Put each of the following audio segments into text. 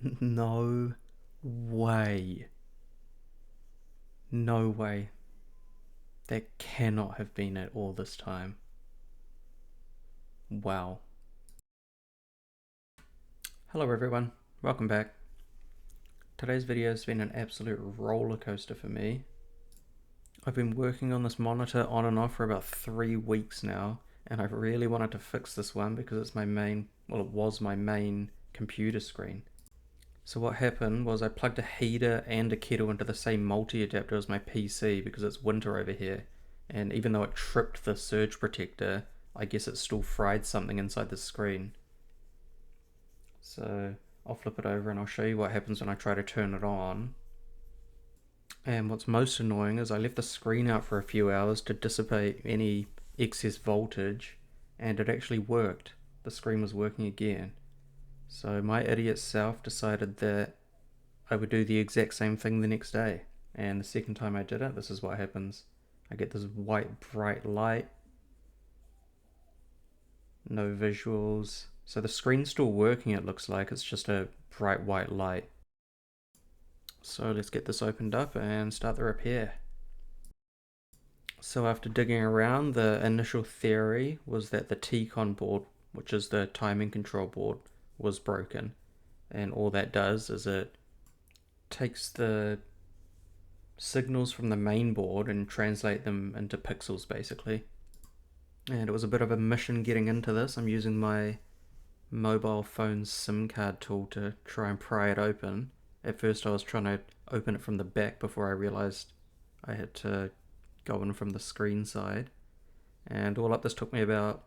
No way. No way. That cannot have been it all this time. Wow. Hello everyone, welcome back. Today's video has been an absolute roller coaster for me. I've been working on this monitor on and off for about 3 weeks now, and I really wanted to fix this one because it's my main, well, it was my main computer screen. So what happened was I plugged a heater and a kettle into the same multi-adapter as my PC because it's winter over here, and even though it tripped the surge protector, I guess it still fried something inside the screen. So I'll flip it over and I'll show you what happens when I try to turn it on. And what's most annoying is I left the screen out for a few hours to dissipate any excess voltage, and it actually worked. The screen was working again. So my idiot self decided that I would do the exact same thing the next day. And the second time I did it, this is what happens. I get this white bright light. No visuals. So the screen's still working, it looks like. It's just a bright white light. So let's get this opened up and start the repair. So after digging around, the initial theory was that the T-con board, which is the timing control board, was broken. And all that does is it takes the signals from the main board and translate them into pixels basically. And it was a bit of a mission getting into this. I'm using my mobile phone SIM card tool to try and pry it open. At first I was trying to open it from the back before I realized I had to go in from the screen side. And all up this took me about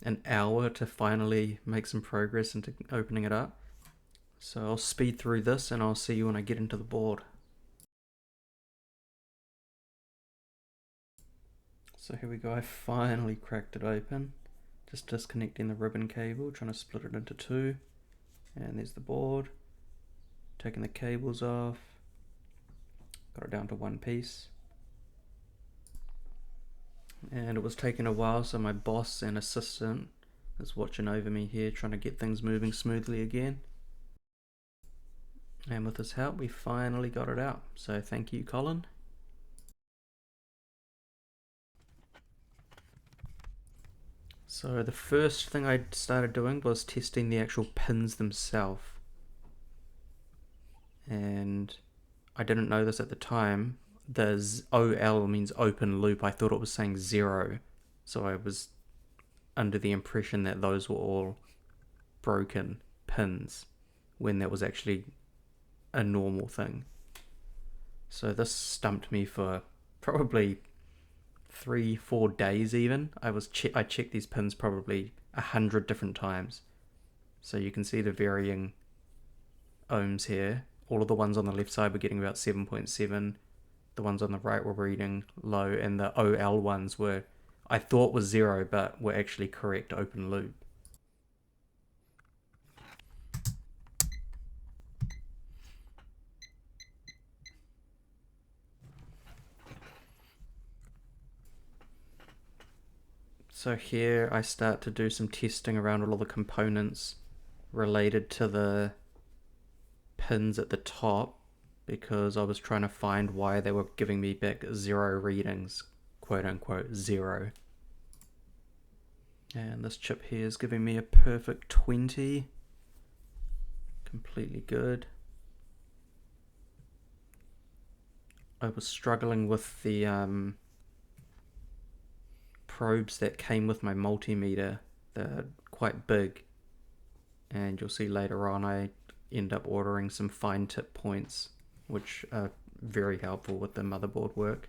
an hour to finally make some progress into opening it up. So I'll speed through this and I'll see you when I get into the board. So here we go, I finally cracked it open. Just disconnecting the ribbon cable, trying to split it into two. And there's the board. Taking the cables off. Got it down to one piece. And it was taking a while, so my boss and assistant is watching over me here, trying to get things moving smoothly again. And with his help, we finally got it out. So thank you, Colin. So the first thing I started doing was testing the actual pins themselves. And I didn't know this at the time. The OL means open loop. I thought it was saying 0. So I was under the impression that those were all broken pins when that was actually a normal thing. So this stumped me for probably 3-4 days even. I checked these pins probably 100 different times. So you can see the varying ohms here. All of the ones on the left side were getting about 7.7. The ones on the right were reading low, and the OL ones were, I thought was 0, but were actually correct open loop. So here I start to do some testing around all of the components related to the pins at the top, because I was trying to find why they were giving me back 0 readings, quote unquote 0. And this chip here is giving me a perfect 20. Completely good. I was struggling with the probes that came with my multimeter. They're quite big, and you'll see later on I end up ordering some fine tip points, which are very helpful with the motherboard work.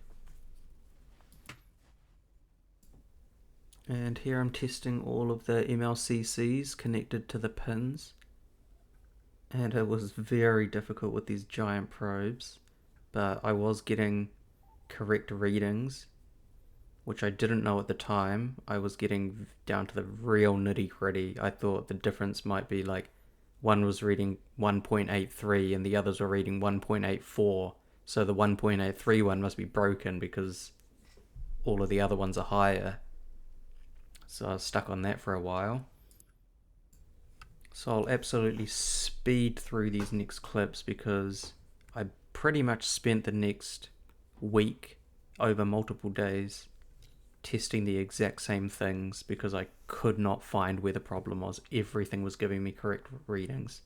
And here I'm testing all of the MLCCs connected to the pins, and it was very difficult with these giant probes, but I was getting correct readings, which I didn't know at the time. I was getting down to the real nitty gritty. I thought the difference might be like one was reading 1.83 and the others were reading 1.84. So the 1.83 one must be broken because all of the other ones are higher. So I was stuck on that for a while. So I'll absolutely speed through these next clips because I pretty much spent the next week over multiple days testing the exact same things because I could not find where the problem was. Everything was giving me correct readings.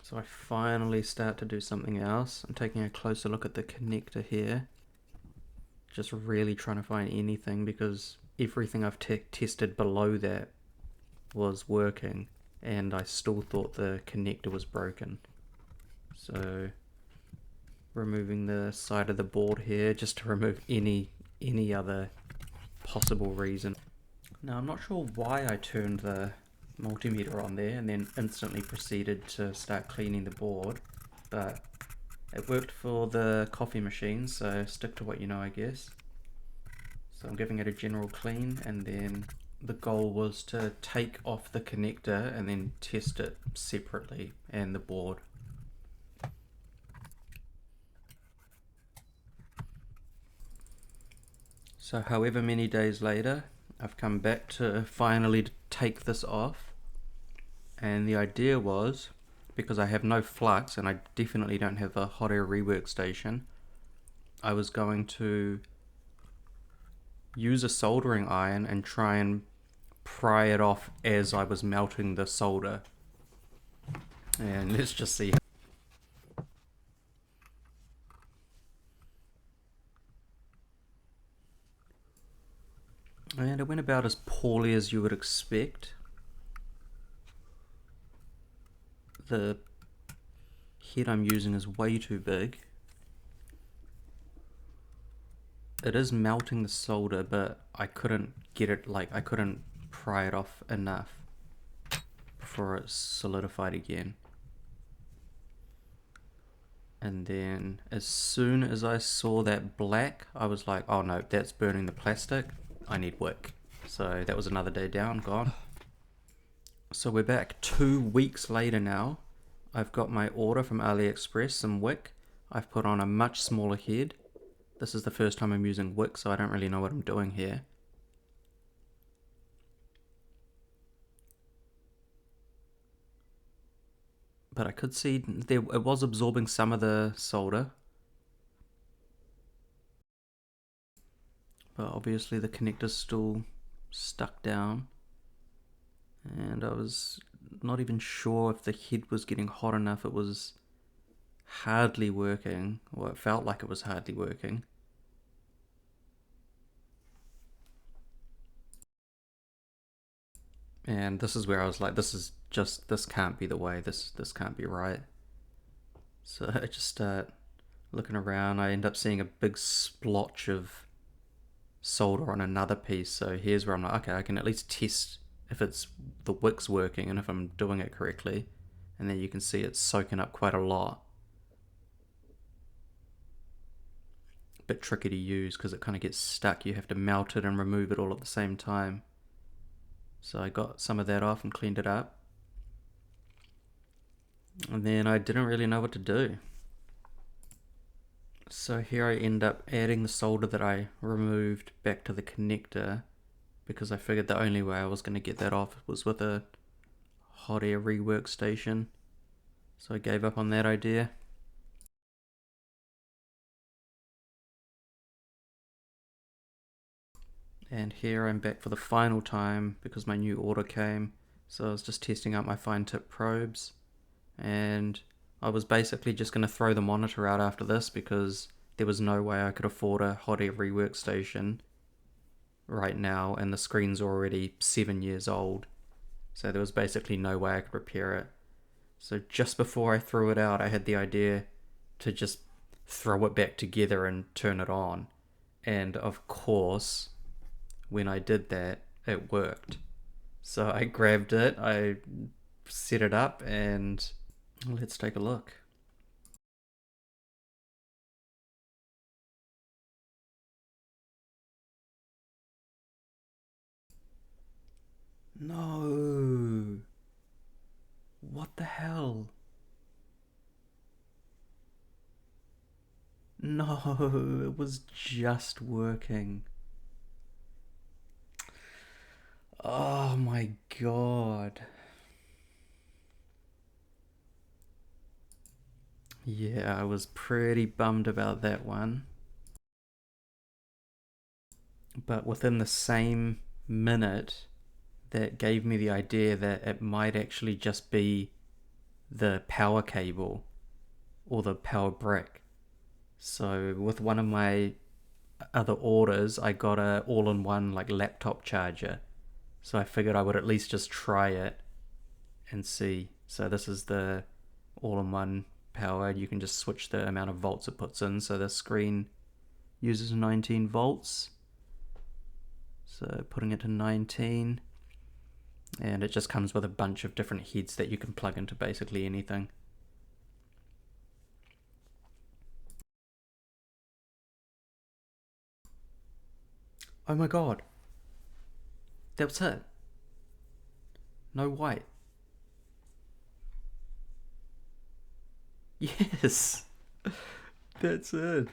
So I finally start to do something else. I'm taking a closer look at the connector here. Just really trying to find anything because everything I've tested below that was working and I still thought the connector was broken. So removing the side of the board here just to remove any other possible reason. Now I'm not sure why I turned the multimeter on there and then instantly proceeded to start cleaning the board, but it worked for the coffee machine, so stick to what you know, I guess. So I'm giving it a general clean, and then the goal was to take off the connector and then test it separately and the board. So however many days later, I've come back to finally take this off, and the idea was, because I have no flux and I definitely don't have a hot air rework station, I was going to use a soldering iron and try and pry it off as I was melting the solder. And let's just see. And it went about as poorly as you would expect. The head I'm using is way too big. It is melting the solder, but I couldn't get it, I couldn't pry it off enough before it solidified again. And then as soon as I saw that black, I was like, oh no, that's burning the plastic. I need wick. So that was another day down, gone. So we're back 2 weeks later now. I've got my order from AliExpress, some wick. I've put on a much smaller head. This is the first time I'm using wick, so I don't really know what I'm doing here. But I could see it was absorbing some of the solder. But obviously the connector's still stuck down. And I was not even sure if the head was getting hot enough. It was hardly working, or it felt like it was hardly working. And this is where I was like, this can't be the way, this can't be right. So I just start looking around. I end up seeing a big splotch of solder on another piece. So here's where I'm like, okay, I can at least test if the wick's working and if I'm doing it correctly. And then you can see it's soaking up quite a lot. Bit tricky to use because it kind of gets stuck. You have to melt it and remove it all at the same time. So I got some of that off and cleaned it up. And then I didn't really know what to do. So here I end up adding the solder that I removed back to the connector because I figured the only way I was going to get that off was with a hot air rework station. So I gave up on that idea. And here I'm back for the final time because my new order came. So I was just testing out my fine tip probes, and I was basically just going to throw the monitor out after this because there was no way I could afford a hot air rework station right now, and the screen's already 7 years old. So there was basically no way I could repair it. So just before I threw it out, I had the idea to just throw it back together and turn it on. And of course, when I did that, it worked. So I grabbed it, I set it up, and let's take a look. No. What the hell? No, it was just working. Oh my god. Yeah, I was pretty bummed about that one. But within the same minute, that gave me the idea that it might actually just be the power cable or the power brick. So with one of my other orders, I got a all-in-one like laptop charger. So I figured I would at least just try it and see. So this is the all-in-one power. You can just switch the amount of volts it puts in. So the screen uses 19 volts. So putting it to 19, and it just comes with a bunch of different heads that you can plug into basically anything. Oh my god, that was it. No white. Yes, that's it.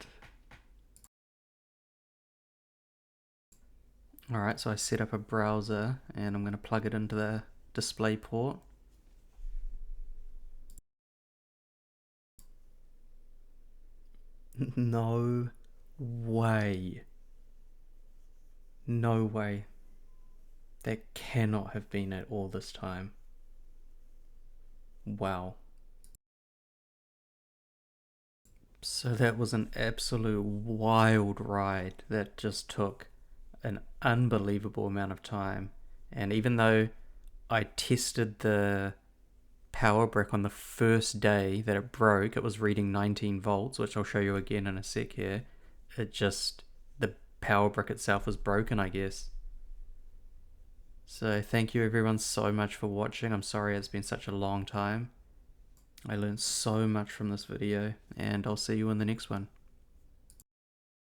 Alright, so I set up a browser and I'm going to plug it into the display port. No way. No way. That cannot have been it all this time. Wow. So that was an absolute wild ride that just took an unbelievable amount of time. And even though I tested the power brick on the first day that it broke, it was reading 19 volts, which I'll show you again in a sec here. The power brick itself was broken, I guess. So thank you everyone so much for watching. I'm sorry it's been such a long time. I learned so much from this video, and I'll see you in the next one.